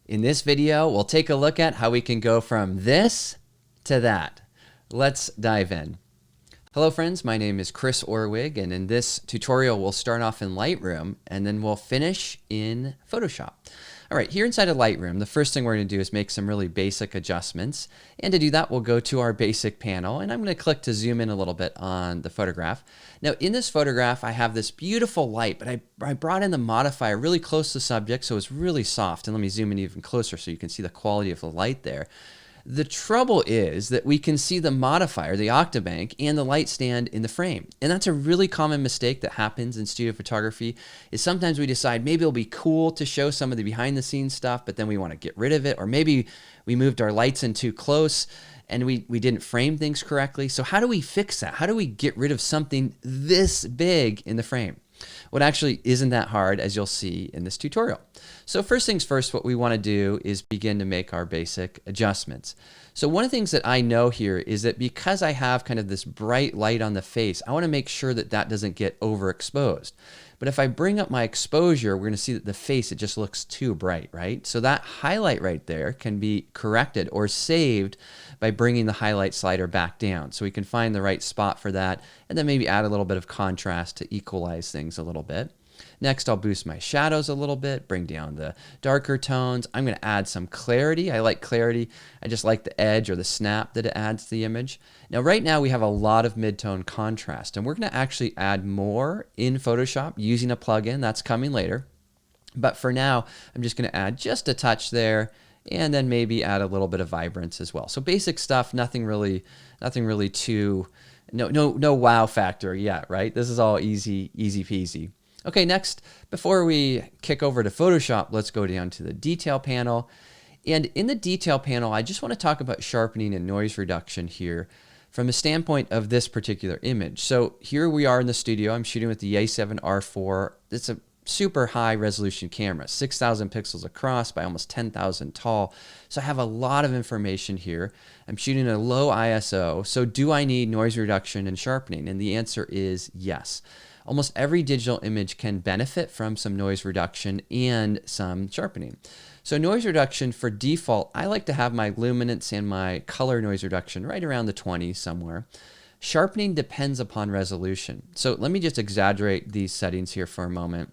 In this video, we'll take a look at how we can go from this to that. Let's dive in. Hello friends, my name is Chris Orwig, and in this tutorial we'll start off in Lightroom and then we'll finish in Photoshop. All right, here inside of Lightroom, the first thing we're going to do is make some really basic adjustments. And to do that, we'll go to our basic panel, and I'm going to click to zoom in a little bit on the photograph. Now, in this photograph, I have this beautiful light, but I brought in the modifier really close to the subject, so it's really soft. And let me zoom in even closer so you can see the quality of the light there. The trouble is that we can see the modifier, the octabank, and the light stand in the frame. And that's a really common mistake that happens in studio photography, is sometimes we decide maybe it'll be cool to show some of the behind the scenes stuff, but then we want to get rid of it. Or maybe we moved our lights in too close and we didn't frame things correctly. So how do we fix that? How do we get rid of something this big in the frame? Well, it actually isn't that hard, as you'll see in this tutorial. So first things first, what we want to do is begin to make our basic adjustments. So one of the things that I know here is that because I have kind of this bright light on the face, I want to make sure that that doesn't get overexposed. But if I bring up my exposure, we're going to see that the face, it just looks too bright, right? So that highlight right there can be corrected or saved by bringing the highlight slider back down. So we can find the right spot for that and then maybe add a little bit of contrast to equalize things a little bit. Next, I'll boost my shadows a little bit, bring down the darker tones. I'm going to add some clarity. I like clarity. I just like the edge or the snap that it adds to the image. Now, right now we have a lot of mid-tone contrast, and we're going to actually add more in Photoshop using a plugin. That's coming later. But for now, I'm just going to add just a touch there, and then maybe add a little bit of vibrance as well. So basic stuff, nothing really too, no wow factor yet, right? This is all easy peasy. Okay, next, before we kick over to Photoshop, let's go down to the detail panel. And in the detail panel, I just want to talk about sharpening and noise reduction here from the standpoint of this particular image. So here we are in the studio. I'm shooting with the A7R4. It's a super high resolution camera, 6,000 pixels across by almost 10,000 tall. So I have a lot of information here. I'm shooting at a low ISO. So do I need noise reduction and sharpening? And the answer is yes. Almost every digital image can benefit from some noise reduction and some sharpening. So noise reduction for default, I like to have my luminance and my color noise reduction right around the 20s somewhere. Sharpening depends upon resolution. So let me just exaggerate these settings here for a moment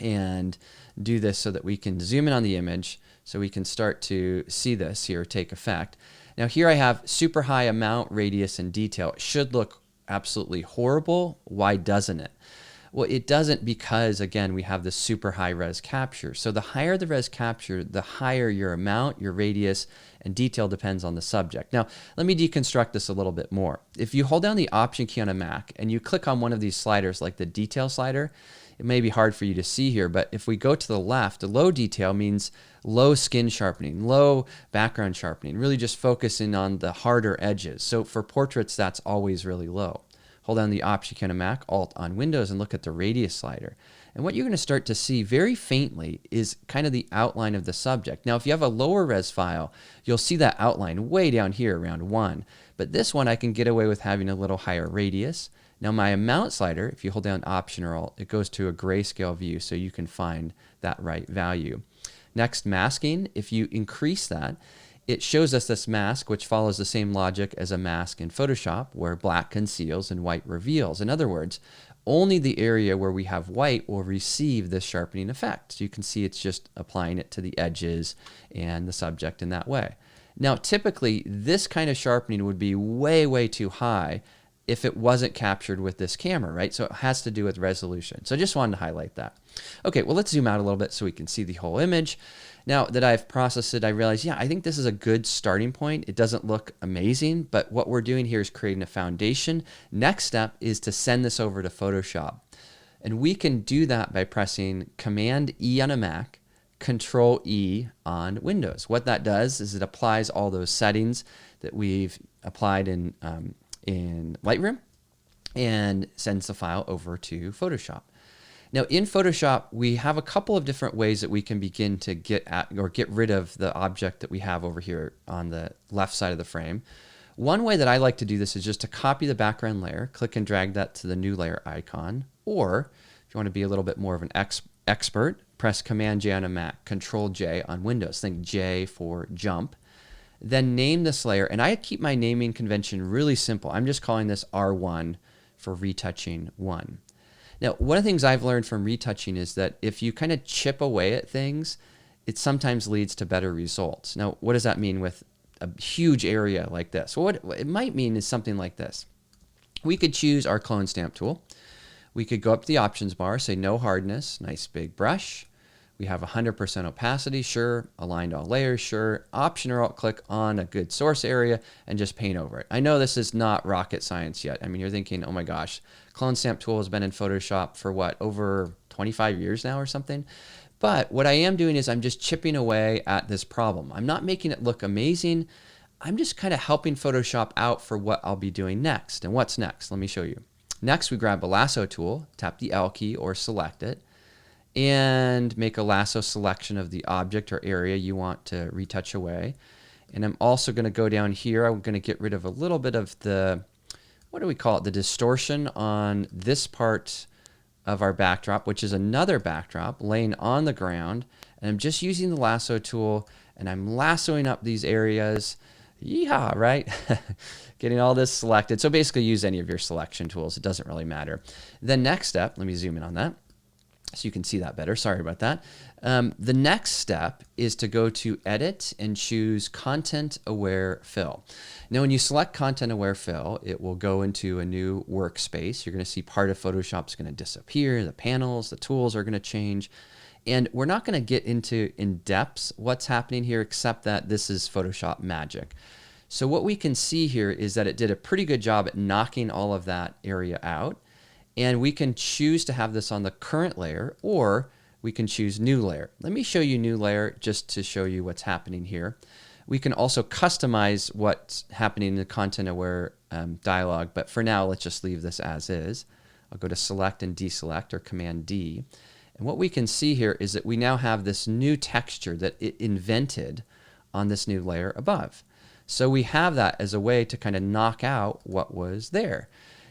and do this so that we can zoom in on the image so we can start to see this here take effect. Now here I have super high amount, radius, and detail. It should look absolutely horrible. Why doesn't it? Well, it doesn't because, again, we have this super high res capture. So the higher the res capture, the higher your amount, your radius, and detail depends on the subject. Now, let me deconstruct this a little bit more. If you hold down the Option key on a Mac and you click on one of these sliders like the detail slider, it may be hard for you to see here, but if we go to the left, low detail means low skin sharpening, low background sharpening, really just focusing on the harder edges. So for portraits, that's always really low. Hold down the Option key on a Mac, Alt on Windows, and look at the radius slider. And what you're going to start to see very faintly is kind of the outline of the subject. Now, if you have a lower res file, you'll see that outline way down here around 1. But this one, I can get away with having a little higher radius. Now my amount slider, if you hold down Option or Alt, it goes to a grayscale view so you can find that right value. Next, masking, if you increase that, it shows us this mask, which follows the same logic as a mask in Photoshop, where black conceals and white reveals. In other words, only the area where we have white will receive this sharpening effect. So you can see it's just applying it to the edges and the subject in that way. Now, typically, this kind of sharpening would be way too high if it wasn't captured with this camera, right? So it has to do with resolution. So I just wanted to highlight that. Okay, well, let's zoom out a little bit so we can see the whole image. Now that I've processed it, I realize, yeah, I think this is a good starting point. It doesn't look amazing, but what we're doing here is creating a foundation. Next step is to send this over to Photoshop. And we can do that by pressing Command E on a Mac, Control E on Windows. What that does is it applies all those settings that we've applied in Lightroom and sends the file over to Photoshop. Now in Photoshop, we have a couple of different ways that we can begin to get at or get rid of the object that we have over here on the left side of the frame. One way that I like to do this is just to copy the background layer, click and drag that to the new layer icon, or if you want to be a little bit more of an expert, press Command J on a Mac, Control J on Windows. Think J for jump. Then name this layer, and I keep my naming convention really simple. I'm just calling this R1 for retouching 1. Now, one of the things I've learned from retouching is that if you kind of chip away at things, it sometimes leads to better results. Now, what does that mean with a huge area like this? Well, what it might mean is something like this. We could choose our clone stamp tool. We could go up to the options bar, say no hardness, nice big brush. We have 100% opacity, sure. Aligned all layers, sure. Option or alt click on a good source area and just paint over it. I know this is not rocket science yet. I mean, you're thinking, oh my gosh, clone stamp tool has been in Photoshop for what, over 25 years now or something? But what I am doing is I'm just chipping away at this problem. I'm not making it look amazing. I'm just kind of helping Photoshop out for what I'll be doing next. And what's next? Let me show you. Next, we grab a lasso tool, tap the L key or select it, and make a lasso selection of the object or area you want to retouch away. And I'm also going to go down here. I'm going to get rid of a little bit of the, what do we call it, the distortion on this part of our backdrop, which is another backdrop laying on the ground. And I'm just using the lasso tool and I'm lassoing up these areas. Yeehaw, right? Getting all this selected. So basically use any of your selection tools. It doesn't really matter. The next step, let me zoom in on that so you can see that better. Sorry about that. The next step is to go to Edit and choose Content Aware Fill. Now, when you select Content Aware Fill, it will go into a new workspace. You're going to see part of Photoshop is going to disappear. The panels, the tools are going to change. And we're not going to get into in depth what's happening here, except that this is Photoshop magic. So what we can see here is that it did a pretty good job at knocking all of that area out. And we can choose to have this on the current layer, or we can choose new layer. Let me show you new layer just to show you what's happening here. We can also customize what's happening in the content aware dialog, but for now, let's just leave this as is. I'll go to select and deselect, or Command D. And what we can see here is that we now have this new texture that it invented on this new layer above. So we have that as a way to kind of knock out what was there.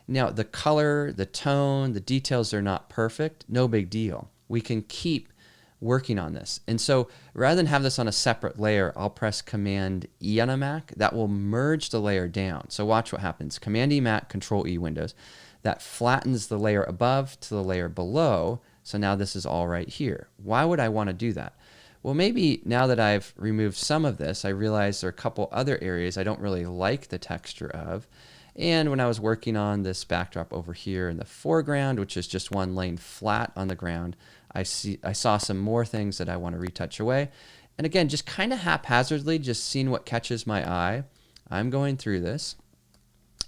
Now, the color, the tone, the details are not perfect. No big deal. We can keep working on this. And so rather than have this on a separate layer, I'll press Command E on a Mac. That will merge the layer down. So watch what happens. Command E Mac, Control E Windows. That flattens the layer above to the layer below. So now this is all right here. Why would I want to do that? Well, maybe now that I've removed some of this, I realize there are a couple other areas I don't really like the texture of. And when I was working on this backdrop over here in the foreground, which is just one laying flat on the ground, I saw some more things that I want to retouch away. And again, just kind of haphazardly, just seeing what catches my eye. I'm going through this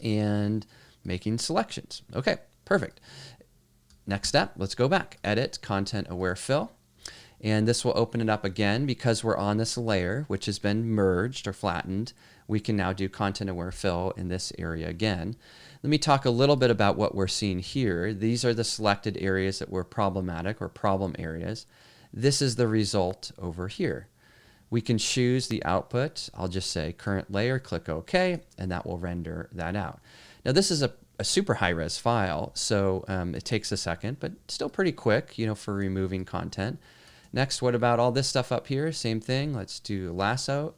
and making selections. Okay, perfect. Next step, let's go back. Edit, Content Aware Fill. And this will open it up again because we're on this layer, which has been merged or flattened. We can now do Content Aware Fill in this area again. Let me talk a little bit about what we're seeing here. These are the selected areas that were problematic or problem areas. This is the result over here. We can choose the output. I'll just say current layer, click OK, and that will render that out. Now this is a super high-res file, so it takes a second, but still pretty quick, for removing content. Next, what about all this stuff up here? Same thing. Let's do lasso,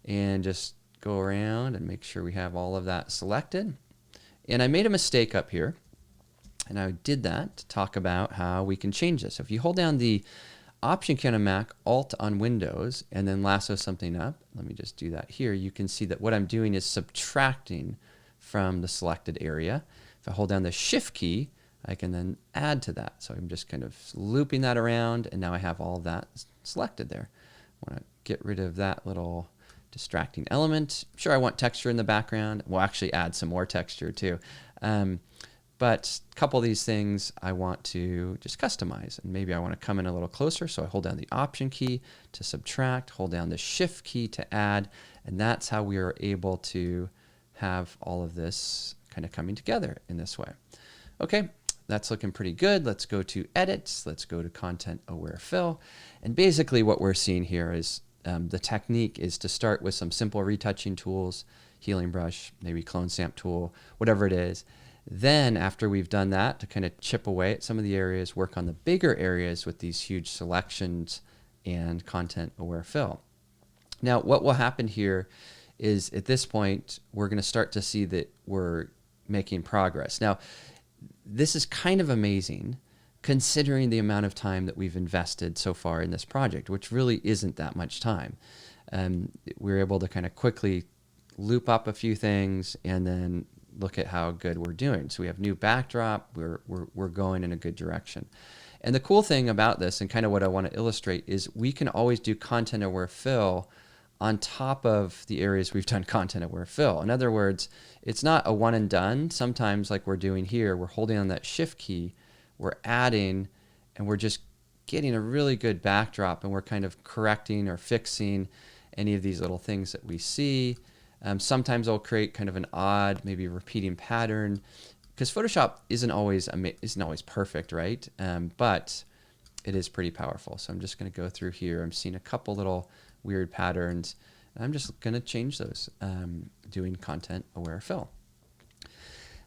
and just go around and make sure we have all of that selected. And I made a mistake up here, and I did that to talk about how we can change this. If you hold down the Option key on a Mac, Alt on Windows, and then lasso something up, let me just do that here, you can see that what I'm doing is subtracting from the selected area. If I hold down the Shift key, I can then add to that. So I'm just kind of looping that around, and now I have all of that selected there. I want to get rid of that little distracting element. Sure, I want texture in the background. We'll actually add some more texture too. But a couple of these things I want to just customize, and maybe I want to come in a little closer, so I hold down the Option key to subtract, hold down the Shift key to add, and that's how we are able to have all of this kind of coming together in this way. Okay, that's looking pretty good. Let's go to Edit. Let's go to Content Aware Fill. And basically what we're seeing here is the technique is to start with some simple retouching tools, healing brush, maybe clone stamp tool, whatever it is. Then after we've done that, to kind of chip away at some of the areas, work on the bigger areas with these huge selections and content aware fill. Now, what will happen here is at this point, we're going to start to see that we're making progress. Now, this is kind of amazing considering the amount of time that we've invested so far in this project, which really isn't that much time. We're able to kind of quickly loop up a few things and then look at how good we're doing. So we have new backdrop, we're going in a good direction. And the cool thing about this, and kind of what I want to illustrate, is we can always do content aware fill on top of the areas we've done content aware fill. In other words, it's not a one and done. Sometimes, like we're doing here, we're holding on that shift key, we're adding, and we're just getting a really good backdrop, and we're kind of correcting or fixing any of these little things that we see. Sometimes I'll create kind of an odd, maybe repeating pattern, because Photoshop isn't always perfect, right? But it is pretty powerful. So I'm just going to go through here. I'm seeing a couple little weird patterns, and I'm just going to change those, doing content aware fill.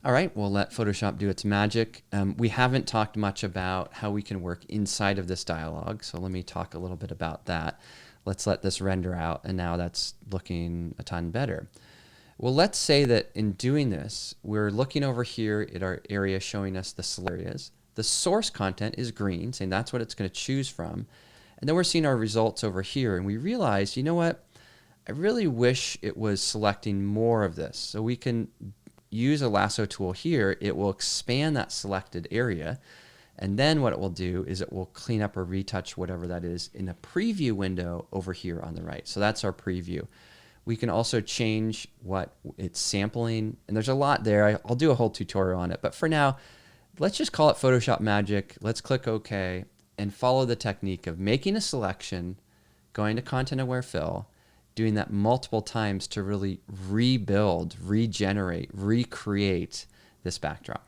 All right, we'll let Photoshop do its magic. We haven't talked much about how we can work inside of this dialog, so let me talk a little bit about that. Let's let this render out, and now that's looking a ton better. Well, let's say that in doing this, we're looking over here at our area showing us the select areas. The source content is green, saying that's what it's going to choose from. And then we're seeing our results over here, and we realize, you know what? I really wish it was selecting more of this. So we can use a lasso tool here. It will expand that selected area. And then what it will do is it will clean up or retouch whatever that is in the preview window over here on the right. So that's our preview. We can also change what it's sampling. And there's a lot there. I'll do a whole tutorial on it. But for now, let's just call it Photoshop magic. Let's click OK and follow the technique of making a selection, going to content aware fill, doing that multiple times to really rebuild, regenerate, recreate this backdrop.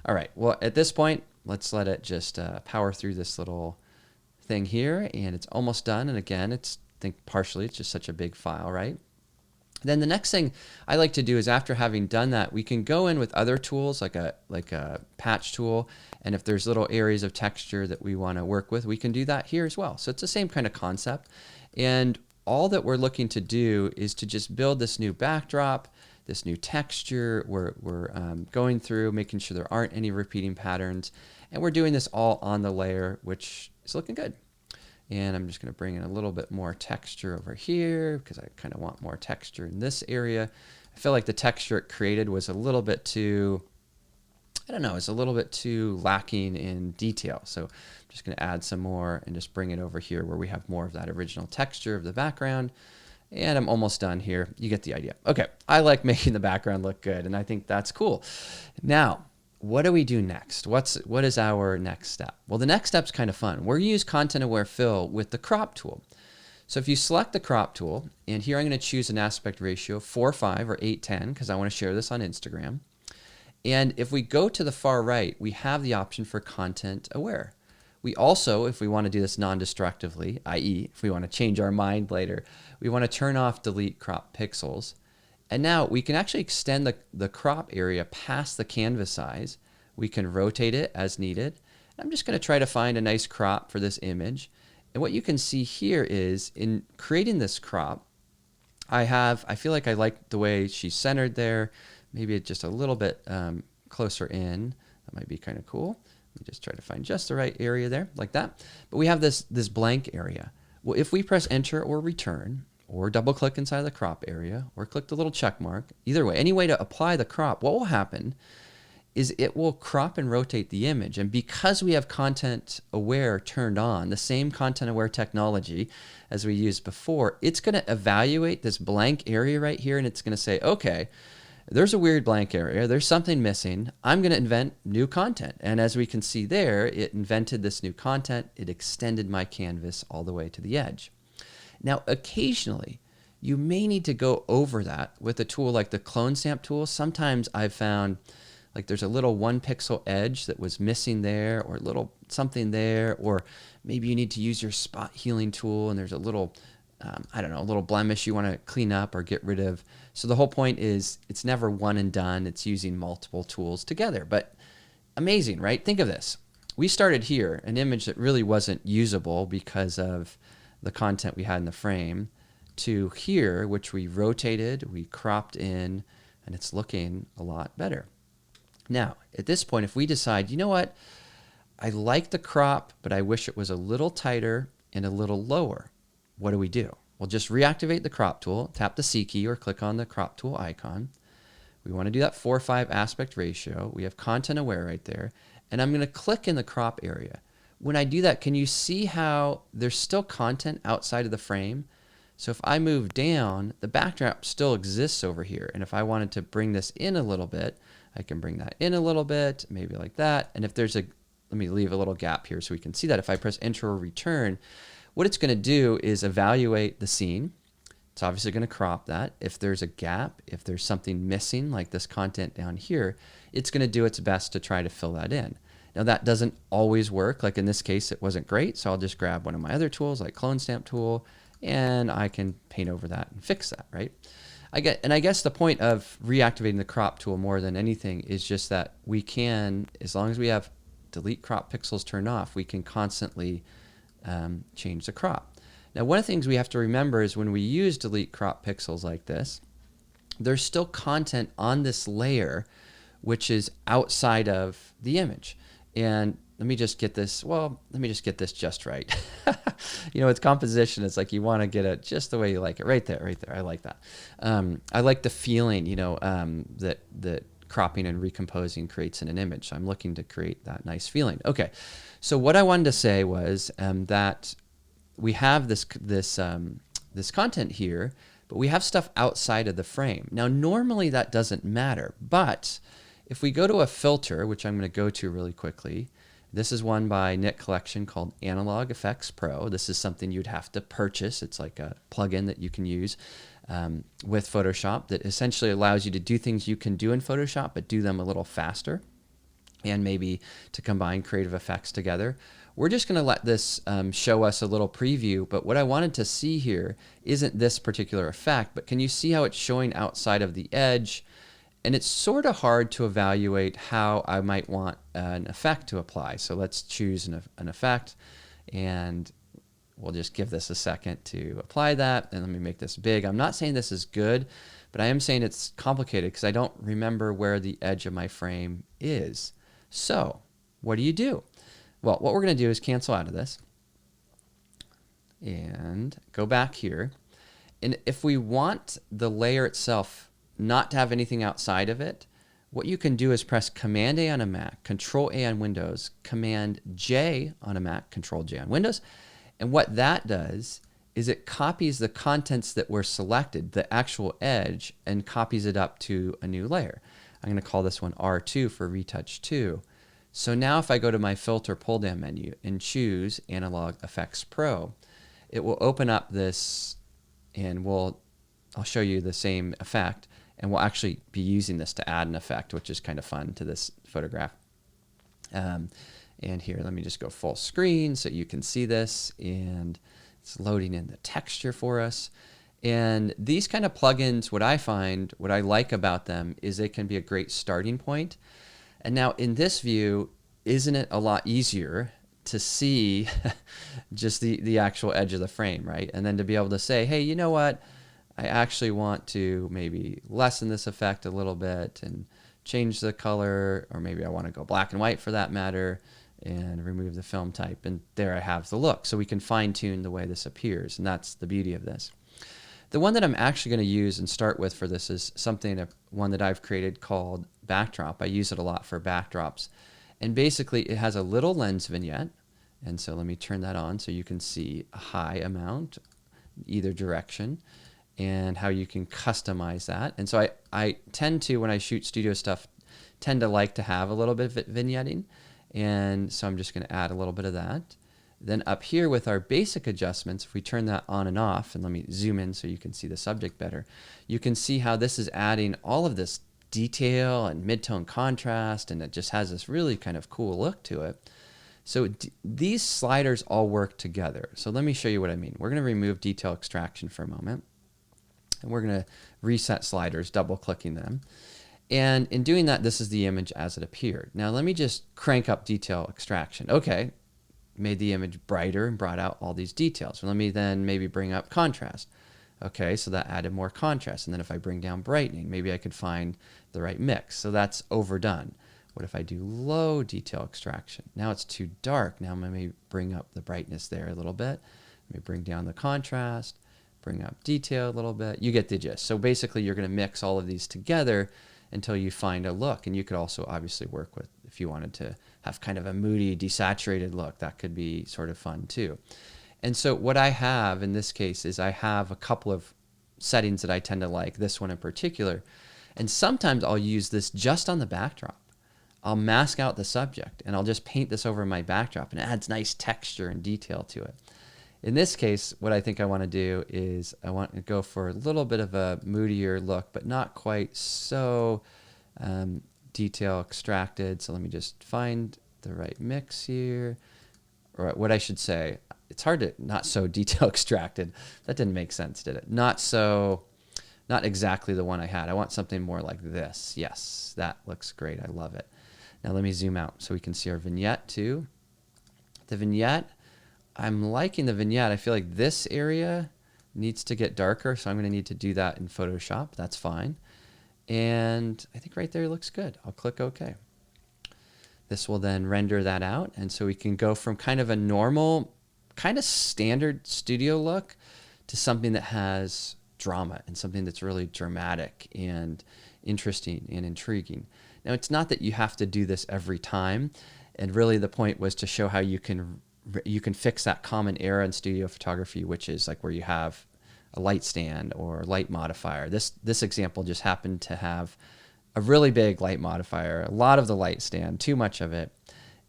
All right, well, at this point, let's let it just power through this little thing here, and it's almost done. And again, I think partially it's just such a big file, right? Then the next thing I like to do is, after having done that, we can go in with other tools like a patch tool, and if there's little areas of texture that we want to work with, we can do that here as well. So it's the same kind of concept, and all that we're looking to do is to just build this new backdrop, this new texture. We're going through, making sure there aren't any repeating patterns, and we're doing this all on the layer, which is looking good. And I'm just going to bring in a little bit more texture over here because I kind of want more texture in this area. I feel like the texture it created was a little bit too, I don't know, it's a little bit too lacking in detail. So I'm just going to add some more and just bring it over here where we have more of that original texture of the background. And I'm almost done here. You get the idea. Okay, I like making the background look good, and I think that's cool. Now, what do we do next? What is our next step? Well, the next step's kind of fun. We're going to use content aware fill with the crop tool. So if you select the crop tool, and here I'm going to choose an aspect ratio of 4:5 or 8:10 because I want to share this on Instagram. And if we go to the far right, we have the option for content aware. We also, if we want to do this non-destructively, i.e. if we want to change our mind later, we want to turn off delete crop pixels. And now we can actually extend the crop area past the canvas size. We can rotate it as needed. I'm just going to try to find a nice crop for this image. And what you can see here is, in creating this crop, I feel like I like the way she's centered there. Maybe it's just a little bit closer in. That might be kind of cool. Let me just try to find just the right area there, like that. But we have this blank area. Well, if we press enter or return, or double click inside the crop area, or click the little check mark, either way, any way to apply the crop, what will happen is it will crop and rotate the image. And because we have content aware turned on, the same content aware technology as we used before, it's going to evaluate this blank area right here, and it's going to say, okay, there's a weird blank area, there's something missing, I'm going to invent new content. And as we can see there, it invented this new content, it extended my canvas all the way to the edge. Now, occasionally, you may need to go over that with a tool like the clone stamp tool. Sometimes I've found like there's a little 1 pixel edge that was missing there, or a little something there, or maybe you need to use your spot healing tool and there's a little I don't know, a little blemish you want to clean up or get rid of. So the whole point is it's never one and done. It's using multiple tools together. But amazing, right? Think of this. We started here, an image that really wasn't usable because of the content we had in the frame, to here, which we rotated, we cropped in, and it's looking a lot better. Now, at this point, if we decide, you know what, I like the crop, but I wish it was a little tighter and a little lower, what do? We'll just reactivate the crop tool, tap the C key or click on the crop tool icon. We want to do that 4:5 aspect ratio. We have content aware right there. And I'm going to click in the crop area. When I do that, can you see how there's still content outside of the frame? So if I move down, the backdrop still exists over here. And if I wanted to bring this in a little bit, I can bring that in a little bit, maybe like that. And if there's let me leave a little gap here so we can see that. If I press enter or return, what it's going to do is evaluate the scene. It's obviously going to crop that. If there's a gap, if there's something missing like this content down here, it's going to do its best to try to fill that in. Now that doesn't always work. Like in this case, it wasn't great. So I'll just grab one of my other tools like clone stamp tool, and I can paint over that and fix that, right? I guess the point of reactivating the crop tool more than anything is just that we can, as long as we have delete crop pixels turned off, we can constantly change the crop. Now, one of the things we have to remember is when we use delete crop pixels like this, there's still content on this layer which is outside of the image. And let me just get this just right. You know, it's composition. It's like you want to get it just the way you like it. Right there. I like that. I like the feeling, you know, that cropping and recomposing creates in an image. So I'm looking to create that nice feeling. Okay, so what I wanted to say was that we have this content here, but we have stuff outside of the frame. Now, normally that doesn't matter, but if we go to a filter, which I'm going to go to really quickly, this is one by Nik Collection called Analog Effects Pro. This is something you'd have to purchase. It's like a plugin that you can use with Photoshop that essentially allows you to do things you can do in Photoshop, but do them a little faster, and maybe to combine creative effects together. We're just going to let this show us a little preview, but what I wanted to see here isn't this particular effect, but can you see how it's showing outside of the edge? And it's sort of hard to evaluate how I might want an effect to apply. So let's choose an effect, and we'll just give this a second to apply that. And let me make this big. I'm not saying this is good, but I am saying it's complicated because I don't remember where the edge of my frame is. So what do? Well, what we're going to do is cancel out of this and go back here. And if we want the layer itself not to have anything outside of it, what you can do is press Command A on a Mac, Control A on Windows, Command J on a Mac, Control J on Windows. And what that does is it copies the contents that were selected, the actual edge, and copies it up to a new layer. I'm going to call this one R2 for Retouch 2. So now if I go to my filter pull down menu and choose Analog Effects Pro, it will open up this, and I'll show you the same effect, and we'll actually be using this to add an effect, which is kind of fun to this photograph. And here, let me just go full screen so you can see this, and it's loading in the texture for us. And these kind of plugins, what I like about them is they can be a great starting point. And now in this view, isn't it a lot easier to see just the actual edge of the frame, right? And then to be able to say, hey, you know what? I actually want to maybe lessen this effect a little bit and change the color, or maybe I want to go black and white for that matter and remove the film type. And there I have the look. So we can fine tune the way this appears. And that's the beauty of this. The one that I'm actually going to use and start with for this is one that I've created called Backdrop. I use it a lot for backdrops. And basically it has a little lens vignette. And so let me turn that on so you can see a high amount, either direction, and how you can customize that. And so I tend to, when I shoot studio stuff, tend to like to have a little bit of vignetting. And so I'm just going to add a little bit of that. Then up here with our basic adjustments, if we turn that on and off, and let me zoom in so you can see the subject better, you can see how this is adding all of this detail and mid-tone contrast, and it just has this really kind of cool look to it. So these sliders all work together. So let me show you what I mean. We're going to remove detail extraction for a moment. And we're going to reset sliders, double clicking them. And in doing that, this is the image as it appeared. Now let me just crank up detail extraction. Okay, made the image brighter and brought out all these details. So let me then maybe bring up contrast. Okay, so that added more contrast. And then if I bring down brightening, maybe I could find the right mix. So that's overdone. What if I do low detail extraction? Now it's too dark. Now let me bring up the brightness there a little bit. Let me bring down the contrast, bring up detail a little bit. You get the gist. So basically you're going to mix all of these together until you find a look. And you could also obviously work with, if you wanted to have kind of a moody, desaturated look, that could be sort of fun too. And so what I have in this case is I have a couple of settings that I tend to like, this one in particular. And sometimes I'll use this just on the backdrop. I'll mask out the subject and I'll just paint this over my backdrop, and it adds nice texture and detail to it. In this case, what I think I want to do is I want to go for a little bit of a moodier look, but not quite so detail extracted. So let me just find the right mix here. Or what I should say, it's hard to not so detail extracted. That didn't make sense, did it? Not exactly the one I had. I want something more like this. Yes, that looks great. I love it. Now let me zoom out so we can see our vignette too. The vignette, I'm liking the vignette. I feel like this area needs to get darker, so I'm going to need to do that in Photoshop. That's fine. And I think right there looks good. I'll click OK. This will then render that out, and so we can go from kind of a normal, kind of standard studio look to something that has drama and something that's really dramatic and interesting and intriguing. Now, it's not that you have to do this every time, and really the point was to show how you can fix that common error in studio photography, which is like where you have a light stand or light modifier. This example just happened to have a really big light modifier, a lot of the light stand, too much of it.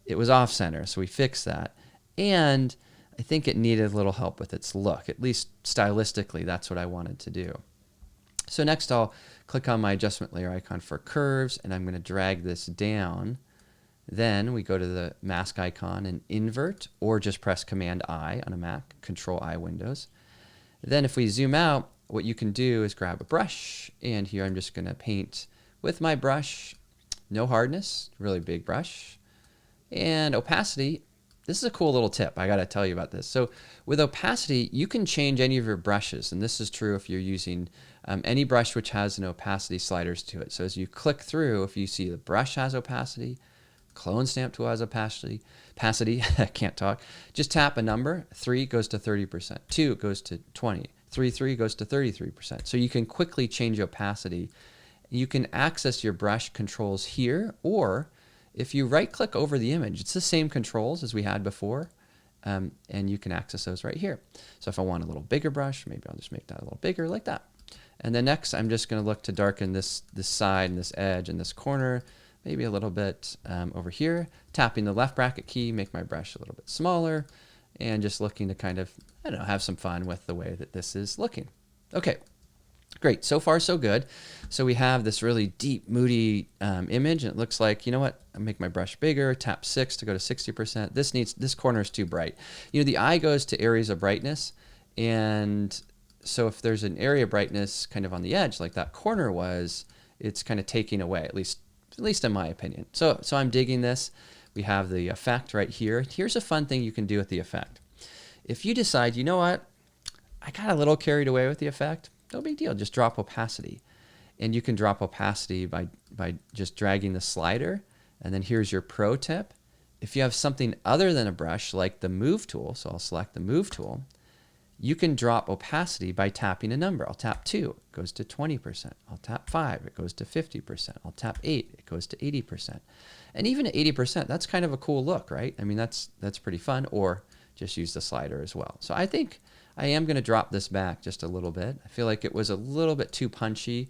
It was off center, so we fixed that. And I think it needed a little help with its look, at least stylistically. That's what I wanted to do. So next I'll click on my adjustment layer icon for curves, and I'm going to drag this down. Then we go to the mask icon and invert, or just press Command I on a Mac, Control I Windows. Then if we zoom out, what you can do is grab a brush, and here I'm just going to paint with my brush, no hardness, really big brush. And opacity, this is a cool little tip. I got to tell you about this. So with opacity, you can change any of your brushes. And this is true if you're using any brush which has an opacity sliders to it. So as you click through, if you see the brush has opacity, clone stamp tool has opacity, I can't talk. Just tap a number. 3 goes to 30%. 2 goes to 20. 3 goes to 33%. So you can quickly change opacity. You can access your brush controls here, or if you right click over the image, it's the same controls as we had before, and you can access those right here. So if I want a little bigger brush, maybe I'll just make that a little bigger like that. And then next I'm just going to look to darken this side and this edge and this corner, maybe a little bit over here, tapping the left bracket key, make my brush a little bit smaller, and just looking to kind of, I don't know, have some fun with the way that this is looking. Okay. Great, so far so good. So we have this really deep, moody image, and it looks like, you know what, I'll make my brush bigger, tap 6 to go to 60%. This corner is too bright. You know, the eye goes to areas of brightness, and so if there's an area of brightness kind of on the edge, like that corner was, it's kind of taking away, at least in my opinion. So I'm digging this. We have the effect right here. Here's a fun thing you can do with the effect. If you decide, you know what, I got a little carried away with the effect, no big deal, just drop opacity. And you can drop opacity by just dragging the slider. And then here's your pro tip. If you have something other than a brush, like the move tool, so I'll select the move tool, you can drop opacity by tapping a number. I'll tap 2, it goes to 20%. I'll tap 5, it goes to 50%. I'll tap 8, it goes to 80%. And even at 80%, that's kind of a cool look, right? I mean, that's pretty fun, or just use the slider as well. So I think I am going to drop this back just a little bit. I feel like it was a little bit too punchy,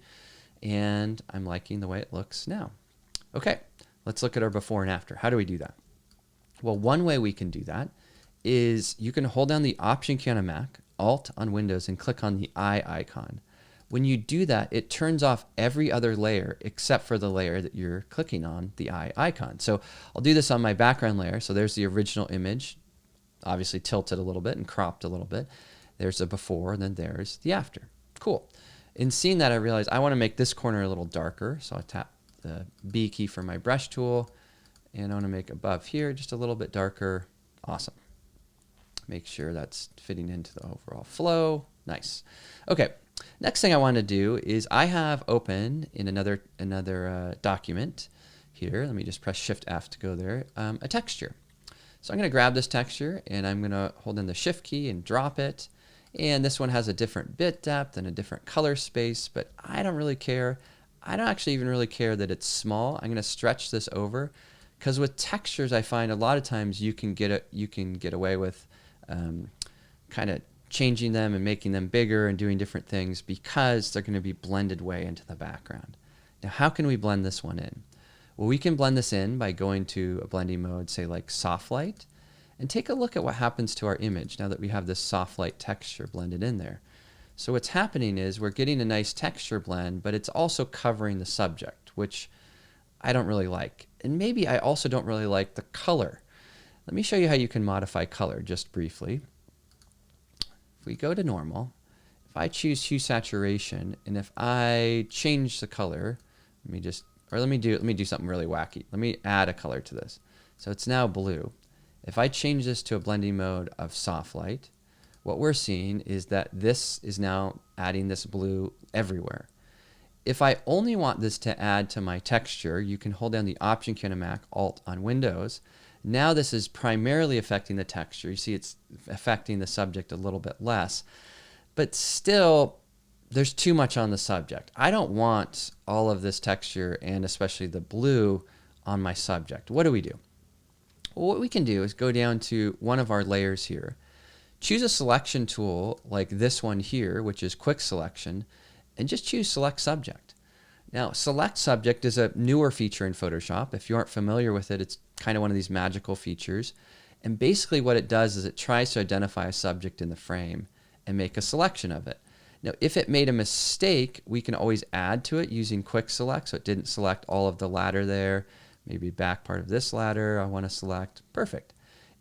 and I'm liking the way it looks now. Okay, let's look at our before and after. How do we do that? Well, one way we can do that is you can hold down the Option key on a Mac, Alt on Windows, and click on the eye icon. When you do that, it turns off every other layer except for the layer that you're clicking on, the eye icon. So I'll do this on my background layer. So there's the original image, obviously tilted a little bit and cropped a little bit. There's the before, and then there's the after. Cool. In seeing that, I realized I want to make this corner a little darker. So I tap the B key for my brush tool, and I want to make above here just a little bit darker. Awesome. Make sure that's fitting into the overall flow. Nice. Okay. Next thing I want to do is I have open in another document here. Let me just press Shift F to go there. A texture. So I'm going to grab this texture and I'm going to hold in the Shift key and drop it. And this one has a different bit depth and a different color space, but I don't really care. I don't actually even really care that it's small. I'm going to stretch this over because with textures, I find a lot of times you can get away with kind of changing them and making them bigger and doing different things because they're going to be blended way into the background. Now, how can we blend this one in? Well, we can blend this in by going to a blending mode, say like soft light, and take a look at what happens to our image now that we have this soft light texture blended in there. So what's happening is we're getting a nice texture blend, but it's also covering the subject, which I don't really like. And maybe I also don't really like the color. Let me show you how you can modify color just briefly. If we go to normal, if I choose hue saturation, and if I change the color, let me do something really wacky. Let me add a color to this. So it's now blue. If I change this to a blending mode of soft light, what we're seeing is that this is now adding this blue everywhere. If I only want this to add to my texture, you can hold down the Option key on a Mac, Alt on Windows. Now this is primarily affecting the texture. You see it's affecting the subject a little bit less, but still there's too much on the subject. I don't want all of this texture and especially the blue on my subject. What do we do? Well, what we can do is go down to one of our layers here, choose a selection tool like this one here, which is Quick Selection, and just choose Select Subject. Now, Select Subject is a newer feature in Photoshop. If you aren't familiar with it, it's kind of one of these magical features. And basically what it does is it tries to identify a subject in the frame and make a selection of it. Now, if it made a mistake, we can always add to it using Quick Select. So it didn't select all of the ladder there. Maybe back part of this ladder I want to select. Perfect.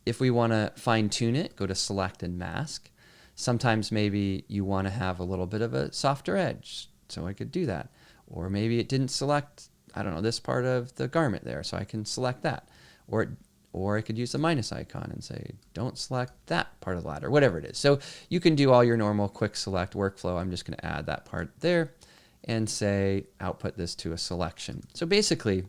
If we want to fine tune it, go to Select and Mask. Sometimes maybe you want to have a little bit of a softer edge, so I could do that. Or maybe it didn't select, I don't know, this part of the garment there, so I can select that. Or I could use the minus icon and say, don't select that part of the ladder, whatever it is. So you can do all your normal quick select workflow. I'm just going to add that part there and say, output this to a selection. So basically,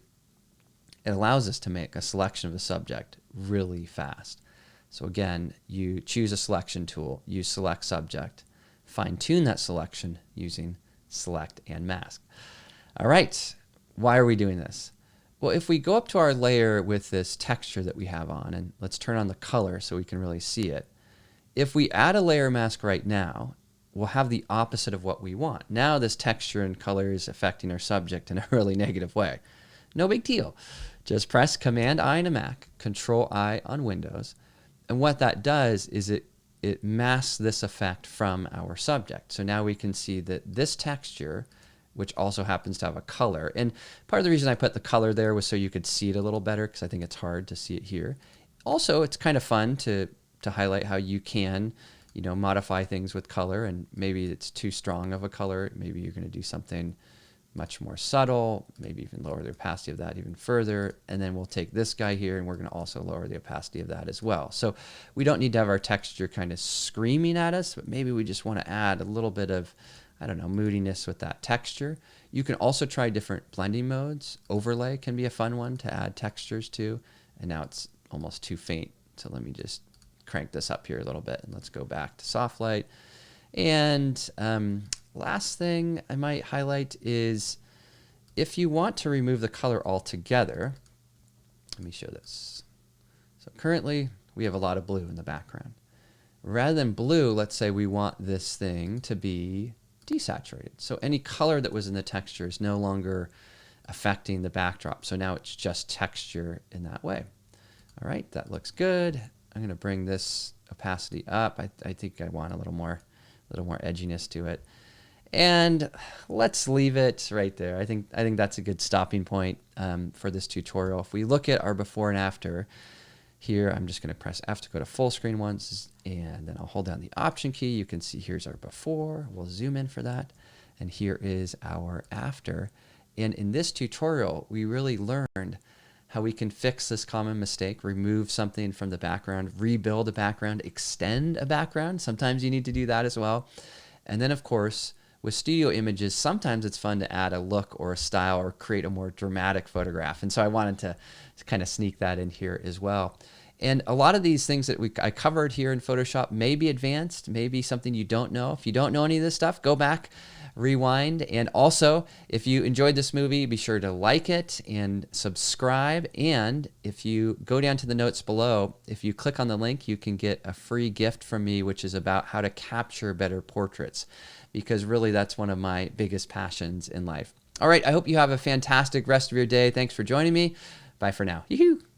it allows us to make a selection of the subject really fast. So again, you choose a selection tool, use Select Subject, fine tune that selection using Select and Mask. All right, why are we doing this? Well, if we go up to our layer with this texture that we have on, and let's turn on the color so we can really see it. If we add a layer mask right now, we'll have the opposite of what we want. Now this texture and color is affecting our subject in a really negative way. No big deal. Just press Command-I on a Mac, Control-I on Windows, and what that does is it masks this effect from our subject. So now we can see that this texture, which also happens to have a color, and part of the reason I put the color there was so you could see it a little better because I think it's hard to see it here. Also, it's kind of fun to highlight how you can, modify things with color, and maybe it's too strong of a color. Maybe you're going to do something much more subtle, maybe even lower the opacity of that even further. And then we'll take this guy here and we're going to also lower the opacity of that as well. So we don't need to have our texture kind of screaming at us, but maybe we just want to add a little bit of, moodiness with that texture. You can also try different blending modes. Overlay can be a fun one to add textures to. And now it's almost too faint. So let me just crank this up here a little bit and let's go back to soft light. And last thing I might highlight is if you want to remove the color altogether, let me show this. So currently we have a lot of blue in the background. Rather than blue, let's say we want this thing to be desaturated. So any color that was in the texture is no longer affecting the backdrop. So now it's just texture in that way. All right, that looks good. I'm going to bring this opacity up. I think I want a little more edginess to it. And let's leave it right there. I think that's a good stopping point for this tutorial. If we look at our before and after, here I'm just going to press F to go to full screen once, and then I'll hold down the Option key. You can see here's our before. We'll zoom in for that. And here is our after. And in this tutorial, we really learned how we can fix this common mistake, remove something from the background, rebuild a background, extend a background. Sometimes you need to do that as well. And then, of course, with studio images, sometimes it's fun to add a look or a style or create a more dramatic photograph. And so I wanted to kind of sneak that in here as well. And a lot of these things that I covered here in Photoshop may be advanced, maybe something you don't know. If you don't know any of this stuff, go back, rewind. And also, if you enjoyed this movie, be sure to like it and subscribe. And if you go down to the notes below, if you click on the link, you can get a free gift from me, which is about how to capture better portraits, because really that's one of my biggest passions in life. All right, I hope you have a fantastic rest of your day. Thanks for joining me. Bye for now. Yoo-hoo!